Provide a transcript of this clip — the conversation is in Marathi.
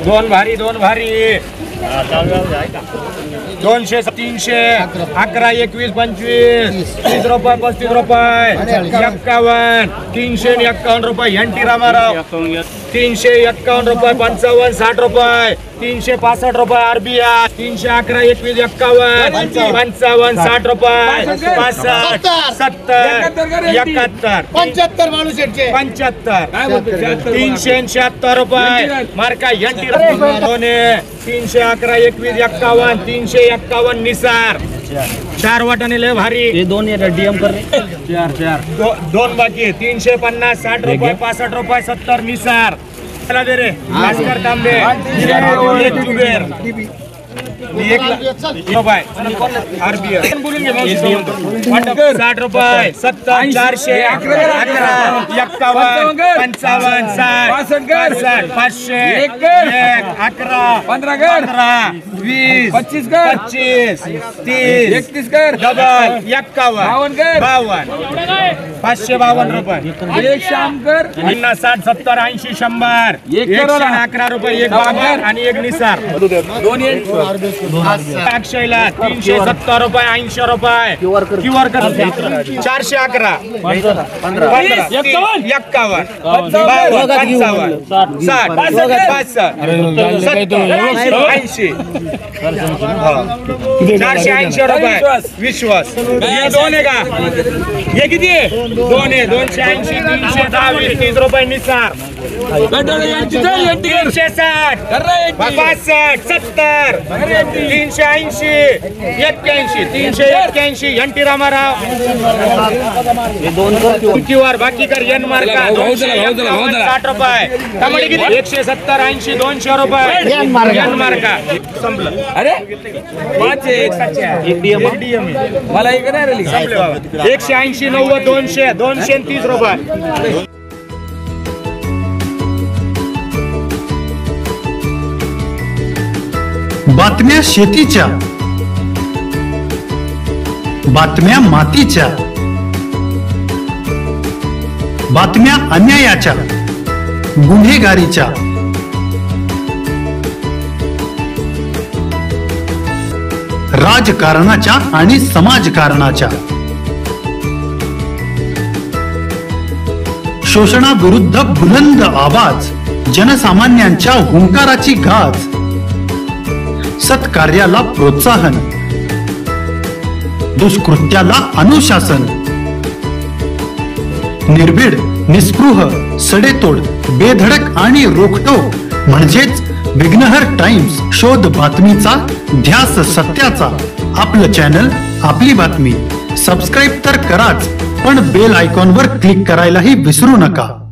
दोन भारी 200 300 11 21 25 30 रुपये 35 रुपये 51 351 रुपये एनटी रामाराव 351 रुपये 55 60 रुपये 365 रुपये आरबीआय 311 21 51 55 60 रुपये 65 70 71 75 376 रुपये मार्का एनटी 311 21 51 351 निसार 4 वाटाने लय भारी ये दोन डीएम कर दोन बाकी 350 60 रुपये 65 रुपये 70 निसार चला दे रे भास्कर तांबे एक जुबेर 1 रुपये आरबीआय बोलून घे 60 रुपये 70 400 11 51 55 60 500 11 15 20 25 30 31 डबल 51 552 रुपये एक शाम कर 50 60 70 80 100 111 रुपये एक बाबर आणि एक निसार अक्षयला 370 रुपये 80 रुपये क्यूआर कर 411 51 480 रुपये विश्वास हे दोन आहे का हे किती आहे दोन आहे 280 310 30 रुपये निसार 360 65 70 380 381 एनटी रामाराव क्यूआर बाकी कर एन मार्का 60 रुपये टमाटे किती 170 80 200 रुपये एन मार्का संपलं अरे एक डीएम मला एक नाही राहिली 180 90 200 230 रुपये बातम्या शेतीच्या, बातम्या मातीच्या, बातम्या अन्यायाच्या, गुन्हेगारीच्या, राजकारणाच्या आणि समाजकारणाच्या, शोषणाविरुद्ध बुलंद आवाज, जनसामान्यांच्या हुंकाराची गाज, सत्कार्याला प्रोत्साहन, दुष्कृत्याला अनुशासन, निर्भीड निस्पृह सडेतोड बेधडक आणि रोखटोक म्हणजेच विघ्नहर टाइम्स शोध बातमीचा ध्यास सत्याचा आपलं चॅनल आपली बातमी सबस्क्राईब तर कराच पण बेल आयकॉनवर क्लिक करायलाही विसरू नका।